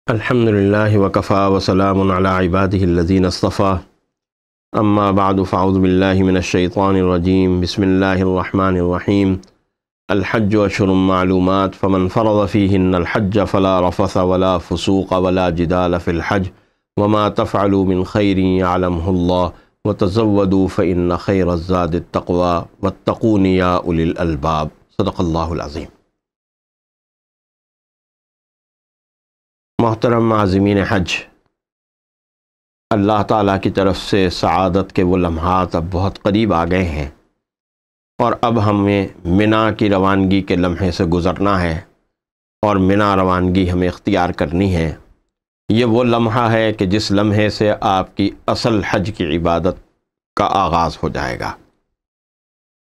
الحمدللہ وکفا وسلام علی عبادہ الذین اصطفیٰ اما بعد فاعوذ باللہ من الشیطان الرجیم بسم اللہ الرحمن الرحیم الحج اشہر معلومات فمن فرض فیہن الحج فلا رفث ولا فسوق ولا جدال فی الحج وما تفعلوا من خیر یعلمہ اللہ وتزودوا فإن خیر الزاد التقوی واتقون یا اولی الالباب صدق اللہ العظیم۔ محترم عازمین حج، اللہ تعالیٰ کی طرف سے سعادت کے وہ لمحات اب بہت قریب آ گئے ہیں اور اب ہمیں منا کی روانگی کے لمحے سے گزرنا ہے اور منا روانگی ہمیں اختیار کرنی ہے۔ یہ وہ لمحہ ہے کہ جس لمحے سے آپ کی اصل حج کی عبادت کا آغاز ہو جائے گا۔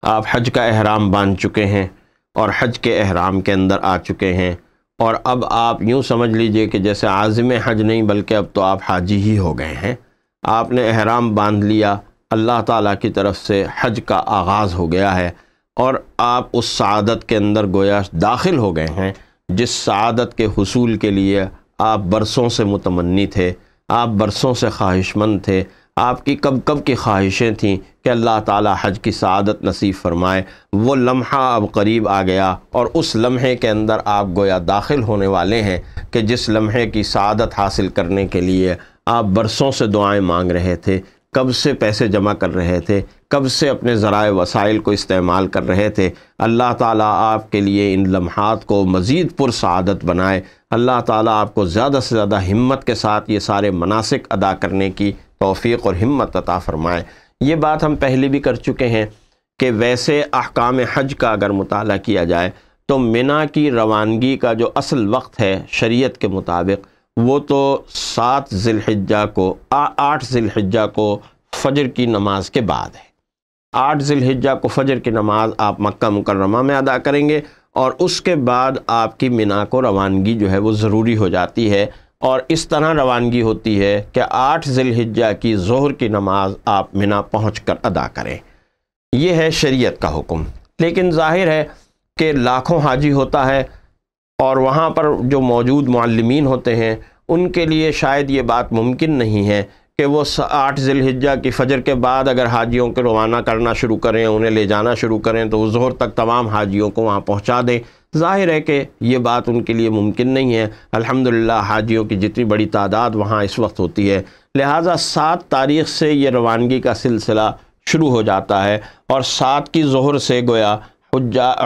آپ حج کا احرام باندھ چکے ہیں اور حج کے احرام کے اندر آ چکے ہیں، اور اب آپ یوں سمجھ لیجئے کہ جیسے عازم حج نہیں بلکہ اب تو آپ حاجی ہی ہو گئے ہیں۔ آپ نے احرام باندھ لیا، اللہ تعالیٰ کی طرف سے حج کا آغاز ہو گیا ہے اور آپ اس سعادت کے اندر گویا داخل ہو گئے ہیں جس سعادت کے حصول کے لیے آپ برسوں سے متمنی تھے، آپ برسوں سے خواہش مند تھے، آپ کی کب کی خواہشیں تھیں کہ اللہ تعالیٰ حج کی سعادت نصیب فرمائے۔ وہ لمحہ اب قریب آ گیا اور اس لمحے کے اندر آپ گویا داخل ہونے والے ہیں کہ جس لمحے کی سعادت حاصل کرنے کے لیے آپ برسوں سے دعائیں مانگ رہے تھے، کب سے پیسے جمع کر رہے تھے، کب سے اپنے ذرائع وسائل کو استعمال کر رہے تھے۔ اللہ تعالیٰ آپ کے لیے ان لمحات کو مزید پرسعادت بنائے۔ اللہ تعالیٰ آپ کو زیادہ سے زیادہ ہمت کے ساتھ یہ سارے مناسک ادا کرنے کی توفیق اور ہمت عطا فرمائے۔ یہ بات ہم پہلے بھی کر چکے ہیں کہ ویسے احکام حج کا اگر مطالعہ کیا جائے تو منا کی روانگی کا جو اصل وقت ہے شریعت کے مطابق وہ تو 8 ذی الحجہ کو فجر کی نماز کے بعد ہے۔ 8 ذی الحجہ کو فجر کی نماز آپ مکہ مکرمہ میں ادا کریں گے اور اس کے بعد آپ کی منا کو روانگی جو ہے وہ ضروری ہو جاتی ہے، اور اس طرح روانگی ہوتی ہے کہ 8 ذی الحجہ کی ظہر کی نماز آپ منا پہنچ کر ادا کریں۔ یہ ہے شریعت کا حکم۔ لیکن ظاہر ہے کہ لاکھوں حاجی ہوتا ہے اور وہاں پر جو موجود معلمین ہوتے ہیں ان کے لیے شاید یہ بات ممکن نہیں ہے کہ وہ 8 ذی الحجہ کی فجر کے بعد اگر حاجیوں کو روانہ کرنا شروع کریں، انہیں لے جانا شروع کریں تو وہ ظہر تک تمام حاجیوں کو وہاں پہنچا دیں۔ ظاہر ہے کہ یہ بات ان کے لیے ممکن نہیں ہے۔ الحمدللہ حاجیوں کی جتنی بڑی تعداد وہاں اس وقت ہوتی ہے، لہٰذا 7 تاریخ سے یہ روانگی کا سلسلہ شروع ہو جاتا ہے اور 7 کی ظہر سے گویا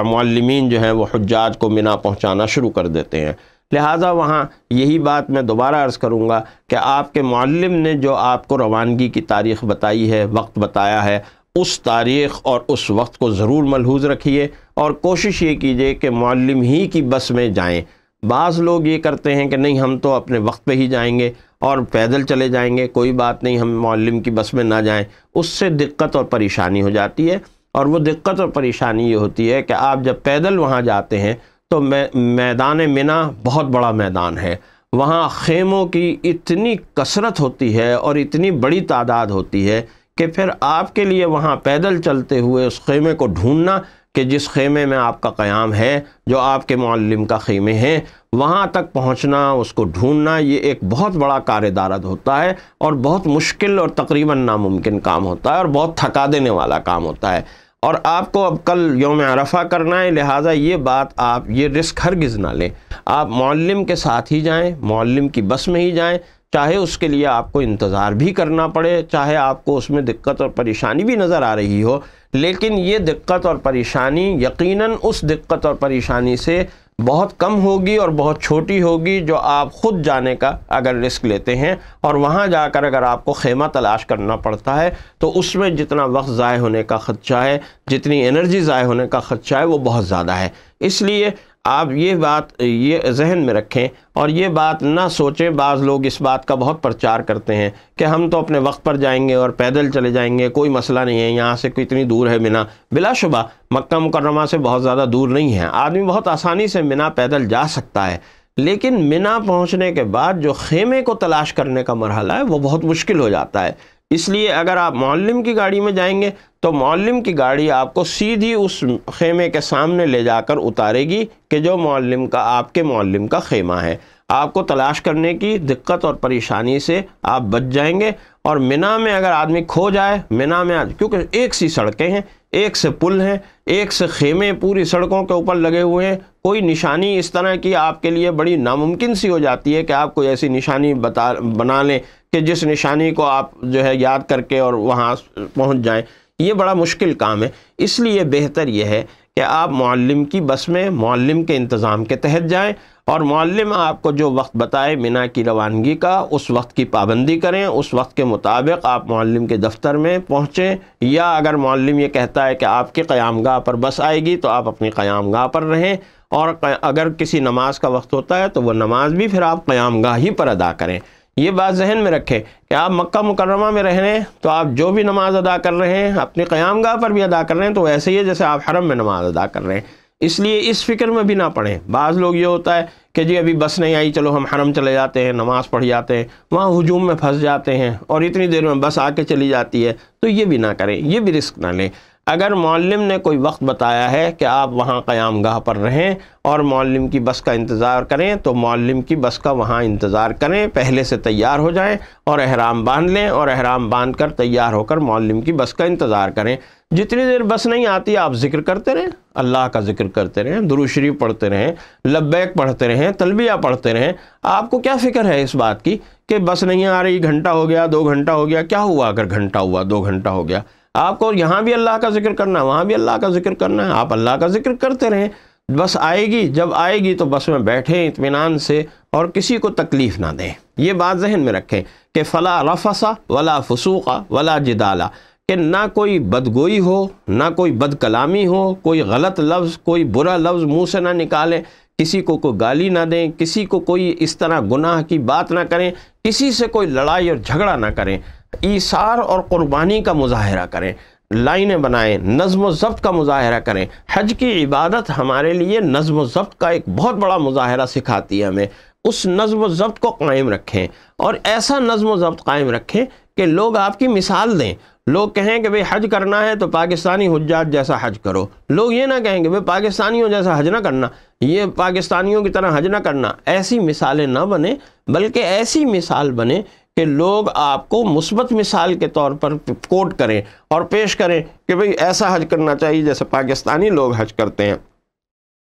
معلمین جو ہیں وہ حجاج کو منا پہنچانا شروع کر دیتے ہیں۔ لہٰذا وہاں یہی بات میں دوبارہ عرض کروں گا کہ آپ کے معلم نے جو آپ کو روانگی کی تاریخ بتائی ہے، وقت بتایا ہے، اس تاریخ اور اس وقت کو ضرور ملحوظ رکھیے اور کوشش یہ کیجئے کہ معلم ہی کی بس میں جائیں۔ بعض لوگ یہ کرتے ہیں کہ نہیں ہم تو اپنے وقت پہ ہی جائیں گے اور پیدل چلے جائیں گے، کوئی بات نہیں ہم معلم کی بس میں نہ جائیں۔ اس سے دقت اور پریشانی ہو جاتی ہے، اور وہ دقت اور پریشانی یہ ہوتی ہے کہ آپ جب پیدل وہاں جاتے ہیں تو میدان منا بہت بڑا میدان ہے، وہاں خیموں کی اتنی کثرت ہوتی ہے اور اتنی بڑی تعداد ہوتی ہے کہ پھر آپ کے لیے وہاں پیدل چلتے ہوئے اس خیمے کو ڈھونڈنا کہ جس خیمے میں آپ کا قیام ہے، جو آپ کے معلم کا خیمے ہیں، وہاں تک پہنچنا، اس کو ڈھونڈنا، یہ ایک بہت بڑا کار دارد ہوتا ہے اور بہت مشکل اور تقریباً ناممکن کام ہوتا ہے اور بہت تھکا دینے والا کام ہوتا ہے۔ اور آپ کو اب کل یوم عرفہ کرنا ہے، لہٰذا یہ بات آپ یہ رسک ہرگز نہ لیں۔ آپ معلم کے ساتھ ہی جائیں، معلم کی بس میں ہی جائیں، چاہے اس کے لیے آپ کو انتظار بھی کرنا پڑے، چاہے آپ کو اس میں دقت اور پریشانی بھی نظر آ رہی ہو، لیکن یہ دقت اور پریشانی یقیناً اس دقت اور پریشانی سے بہت کم ہوگی اور بہت چھوٹی ہوگی جو آپ خود جانے کا اگر رسک لیتے ہیں، اور وہاں جا کر اگر آپ کو خیمہ تلاش کرنا پڑتا ہے تو اس میں جتنا وقت ضائع ہونے کا خدشہ ہے، جتنی انرجی ضائع ہونے کا خدشہ ہے وہ بہت زیادہ ہے۔ اس لیے آپ یہ بات یہ ذہن میں رکھیں اور یہ بات نہ سوچیں۔ بعض لوگ اس بات کا بہت پرچار کرتے ہیں کہ ہم تو اپنے وقت پر جائیں گے اور پیدل چلے جائیں گے، کوئی مسئلہ نہیں ہے، یہاں سے کوئی اتنی دور ہے منا۔ بلا شبہ مکہ مکرمہ سے بہت زیادہ دور نہیں ہے، آدمی بہت آسانی سے منا پیدل جا سکتا ہے، لیکن منا پہنچنے کے بعد جو خیمے کو تلاش کرنے کا مرحلہ ہے وہ بہت مشکل ہو جاتا ہے۔ اس لیے اگر آپ معلم کی گاڑی میں جائیں گے تو معلم کی گاڑی آپ کو سیدھی اس خیمے کے سامنے لے جا کر اتارے گی کہ جو معلم کا آپ کے معلم کا خیمہ ہے۔ آپ کو تلاش کرنے کی دقت اور پریشانی سے آپ بچ جائیں گے۔ اور منا میں اگر آدمی کھو جائے، منا میں کیونکہ ایک سی سڑکیں ہیں، ایک سے پل ہیں، ایک سے خیمے پوری سڑکوں کے اوپر لگے ہوئے ہیں، کوئی نشانی اس طرح کی آپ کے لیے بڑی ناممکن سی ہو جاتی ہے کہ آپ کوئی ایسی نشانی بنا لیں کہ جس نشانی کو آپ جو ہے یاد کر کے اور وہاں پہنچ جائیں۔ یہ بڑا مشکل کام ہے۔ اس لیے بہتر یہ ہے کہ آپ معلم کی بس میں، معلم کے انتظام کے تحت جائیں، اور معلم آپ کو جو وقت بتائے منا کی روانگی کا، اس وقت کی پابندی کریں، اس وقت کے مطابق آپ معلم کے دفتر میں پہنچیں، یا اگر معلم یہ کہتا ہے کہ آپ کی قیام گاہ پر بس آئے گی تو آپ اپنی قیام گاہ پر رہیں، اور اگر کسی نماز کا وقت ہوتا ہے تو وہ نماز بھی پھر آپ قیام گاہ ہی پر ادا کریں۔ یہ بات ذہن میں رکھیں کہ آپ مکہ مکرمہ میں رہ رہے ہیں تو آپ جو بھی نماز ادا کر رہے ہیں اپنی قیام گاہ پر بھی ادا کر رہے ہیں تو ایسے ہی ہے جیسے آپ حرم میں نماز ادا کر رہے ہیں۔ اس لیے اس فکر میں بھی نہ پڑیں۔ بعض لوگ یہ ہوتا ہے کہ جی ابھی بس نہیں آئی، چلو ہم حرم چلے جاتے ہیں، نماز پڑھ جاتے ہیں، وہاں ہجوم میں پھنس جاتے ہیں اور اتنی دیر میں بس آ کے چلی جاتی ہے، تو یہ بھی نہ کریں، یہ بھی رسک نہ لیں۔ اگر معلم نے کوئی وقت بتایا ہے کہ آپ وہاں قیام گاہ پر رہیں اور معلم کی بس کا انتظار کریں تو معلم کی بس کا وہاں انتظار کریں، پہلے سے تیار ہو جائیں اور احرام باندھ لیں، اور احرام باندھ کر تیار ہو کر معلم کی بس کا انتظار کریں۔ جتنی دیر بس نہیں آتی آپ ذکر کرتے رہیں، اللہ کا ذکر کرتے رہیں، درود شریف پڑھتے رہیں، لبیک پڑھتے رہیں، تلبیہ پڑھتے رہیں۔ آپ کو کیا فکر ہے اس بات کی کہ بس نہیں آ رہی، گھنٹہ ہو گیا، 2 گھنٹہ ہو گیا؟ کیا ہوا اگر گھنٹہ ہوا، 2 گھنٹہ ہو گیا؟ آپ کو یہاں بھی اللہ کا ذکر کرنا ہے، وہاں بھی اللہ کا ذکر کرنا ہے، آپ اللہ کا ذکر کرتے رہیں۔ بس آئے گی، جب آئے گی تو بس میں بیٹھیں اطمینان سے اور کسی کو تکلیف نہ دیں۔ یہ بات ذہن میں رکھیں کہ فلا رفث ولا فسوق ولا جدال، کہ نہ کوئی بدگوئی ہو، نہ کوئی بد کلامی ہو، کوئی غلط لفظ، کوئی برا لفظ منہ سے نہ نکالیں، کسی کو کوئی گالی نہ دیں، کسی کو کوئی اس طرح گناہ کی بات نہ کریں، کسی سے کوئی لڑائی اور جھگڑا نہ کریں، ایثار اور قربانی کا مظاہرہ کریں، لائنیں بنائیں، نظم و ضبط کا مظاہرہ کریں۔ حج کی عبادت ہمارے لیے نظم و ضبط کا ایک بہت بڑا مظاہرہ سکھاتی ہے ہمیں۔ اس نظم و ضبط کو قائم رکھیں، اور ایسا نظم و ضبط قائم رکھیں کہ لوگ آپ کی مثال دیں۔ لوگ کہیں کہ بھئی حج کرنا ہے تو پاکستانی حجاج جیسا حج کرو، لوگ یہ نہ کہیں کہ بھئی پاکستانیوں جیسا حج نہ کرنا، یہ پاکستانیوں کی طرح حج نہ کرنا۔ ایسی مثالیں نہ بنیں، بلکہ ایسی مثال بنے کہ لوگ آپ کو مثبت مثال کے طور پر کوٹ کریں اور پیش کریں کہ بھئی ایسا حج کرنا چاہیے جیسے پاکستانی لوگ حج کرتے ہیں۔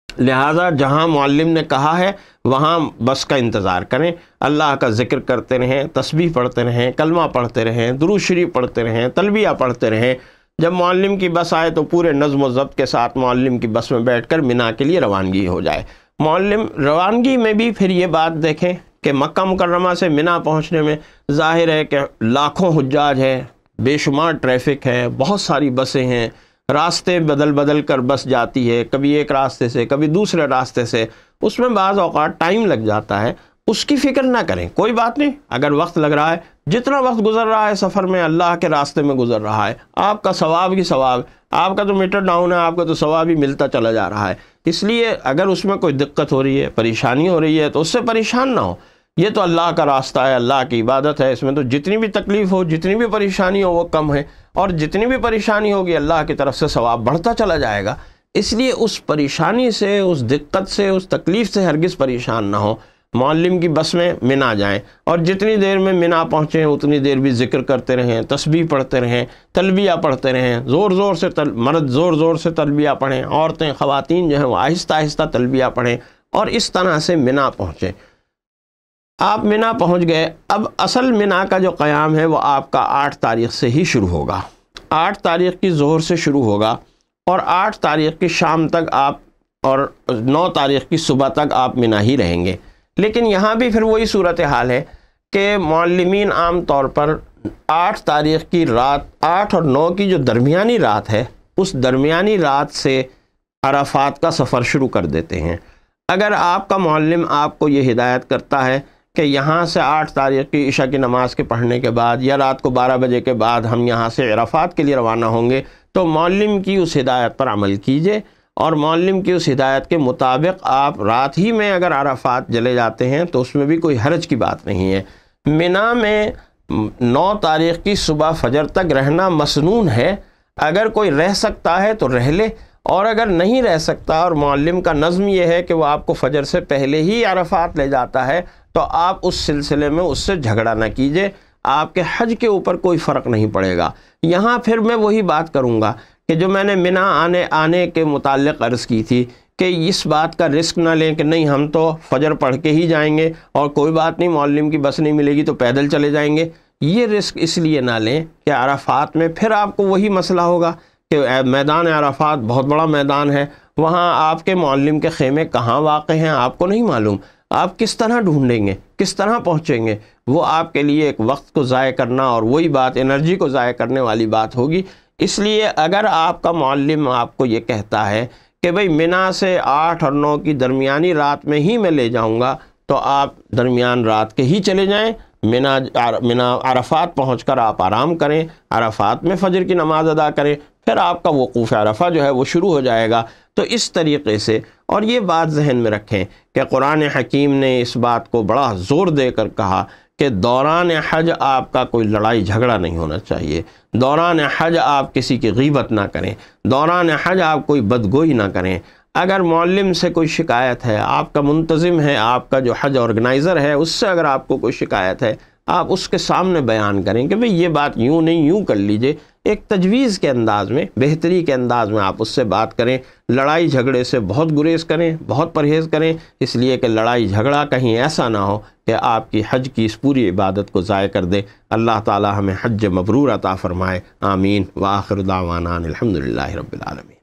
لہٰذا جہاں معلم نے کہا ہے وہاں بس کا انتظار کریں، اللہ کا ذکر کرتے رہیں، تسبیح پڑھتے رہیں، کلمہ پڑھتے رہیں، درود شریف پڑھتے رہیں، تلبیہ پڑھتے رہیں۔ جب معلم کی بس آئے تو پورے نظم و ضبط کے ساتھ معلم کی بس میں بیٹھ کر منا کے لیے روانگی ہو جائے۔ معلم روانگی میں بھی پھر یہ بات دیکھیں کہ مکہ مکرمہ سے منا پہنچنے میں ظاہر ہے کہ لاکھوں حجاج ہیں، بے شمار ٹریفک ہے، بہت ساری بسیں ہیں، راستے بدل بدل کر بس جاتی ہے، کبھی ایک راستے سے کبھی دوسرے راستے سے، اس میں بعض اوقات ٹائم لگ جاتا ہے۔ اس کی فکر نہ کریں، کوئی بات نہیں، اگر وقت لگ رہا ہے، جتنا وقت گزر رہا ہے سفر میں اللہ کے راستے میں گزر رہا ہے، آپ کا ثواب ہی ثواب، آپ کا تو میٹر ڈاؤن ہے، آپ کا تو ثواب ہی ملتا چلا جا رہا ہے۔ اس لیے اگر اس میں کوئی دقت ہو رہی ہے، پریشانی ہو رہی ہے تو اس سے پریشان نہ ہو، یہ تو اللہ کا راستہ ہے، اللہ کی عبادت ہے، اس میں تو جتنی بھی تکلیف ہو، جتنی بھی پریشانی ہو وہ کم ہے، اور جتنی بھی پریشانی ہوگی اللہ کی طرف سے ثواب بڑھتا چلا جائے گا۔ اس لیے اس پریشانی سے، اس دقت سے، اس تکلیف سے ہرگز پریشان نہ ہو۔ معلم کی بس میں منا جائیں، اور جتنی دیر میں منا پہنچیں اتنی دیر بھی ذکر کرتے رہیں، تسبیح پڑھتے رہیں، تلبیہ پڑھتے رہیں، زور زور سے مرد زور زور سے تلبیہ پڑھیں، عورتیں خواتین جو ہیں وہ آہستہ آہستہ تلبیہ پڑھیں، اور اس طرح سے منا پہنچیں۔ آپ منا پہنچ گئے، اب اصل منا کا جو قیام ہے وہ آپ کا 8 تاریخ سے ہی شروع ہوگا۔ 8 تاریخ کی ظہر سے شروع ہوگا، اور 8 تاریخ کی شام تک آپ، اور 9 تاریخ کی صبح تک آپ منا ہی رہیں گے۔ لیکن یہاں بھی پھر وہی صورتحال ہے کہ معلمین عام طور پر 8 تاریخ کی رات، 8 اور 9 کی جو درمیانی رات ہے، اس درمیانی رات سے عرفات کا سفر شروع کر دیتے ہیں۔ اگر آپ کا معلم آپ کو یہ ہدایت کرتا ہے کہ یہاں سے 8 تاریخ کی عشاء کی نماز کے پڑھنے کے بعد یا رات کو 12 بجے کے بعد ہم یہاں سے عرفات کے لیے روانہ ہوں گے، تو معلم کی اس ہدایت پر عمل کیجئے، اور معلم کی اس ہدایت کے مطابق آپ رات ہی میں اگر عرفات چلے جاتے ہیں تو اس میں بھی کوئی حرج کی بات نہیں ہے۔ منا میں 9 تاریخ کی صبح فجر تک رہنا مسنون ہے، اگر کوئی رہ سکتا ہے تو رہ لے، اور اگر نہیں رہ سکتا اور معلم کا نظم یہ ہے کہ وہ آپ کو فجر سے پہلے ہی عرفات لے جاتا ہے تو آپ اس سلسلے میں اس سے جھگڑا نہ کیجیے، آپ کے حج کے اوپر کوئی فرق نہیں پڑے گا۔ یہاں پھر میں وہی بات کروں گا کہ جو میں نے منا آنے کے متعلق عرض کی تھی کہ اس بات کا رسک نہ لیں کہ نہیں ہم تو فجر پڑھ کے ہی جائیں گے اور کوئی بات نہیں، معلم کی بس نہیں ملے گی تو پیدل چلے جائیں گے۔ یہ رسک اس لیے نہ لیں کہ عرفات میں پھر آپ کو وہی مسئلہ ہوگا کہ میدان عرفات بہت بڑا میدان ہے، وہاں آپ کے معلم کے خیمے کہاں واقع ہیں آپ کو نہیں معلوم، آپ کس طرح ڈھونڈیں گے، کس طرح پہنچیں گے؟ وہ آپ کے لیے ایک وقت کو ضائع کرنا اور وہی بات انرجی کو ضائع کرنے والی بات ہوگی۔ اس لیے اگر آپ کا معلم آپ کو یہ کہتا ہے کہ بھئی منا سے 8 اور 9 کی درمیانی رات میں ہی میں لے جاؤں گا تو آپ درمیان رات کے ہی چلے جائیں، منا عرفات پہنچ کر آپ آرام کریں، عرفات میں فجر کی نماز ادا کریں، پھر آپ کا وقوف عرفہ جو ہے وہ شروع ہو جائے گا۔ تو اس طریقے سے، اور یہ بات ذہن میں رکھیں کہ قرآن حکیم نے اس بات کو بڑا زور دے کر کہا کہ دوران حج آپ کا کوئی لڑائی جھگڑا نہیں ہونا چاہیے، دوران حج آپ کسی کی غیبت نہ کریں، دوران حج آپ کوئی بدگوئی نہ کریں۔ اگر معلم سے کوئی شکایت ہے، آپ کا منتظم ہے، آپ کا جو حج آرگنائزر ہے، اس سے اگر آپ کو کوئی شکایت ہے، آپ اس کے سامنے بیان کریں کہ بھئی یہ بات یوں نہیں یوں کر لیجئے، ایک تجویز کے انداز میں، بہتری کے انداز میں آپ اس سے بات کریں۔ لڑائی جھگڑے سے بہت گریز کریں، بہت پرہیز کریں، اس لیے کہ لڑائی جھگڑا کہیں ایسا نہ ہو کہ آپ کی حج کی اس پوری عبادت کو ضائع کر دے۔ اللہ تعالی ہمیں حج مبرور عطا فرمائے، آمین۔ وآخر دعوانا الحمدللہ رب العالمین۔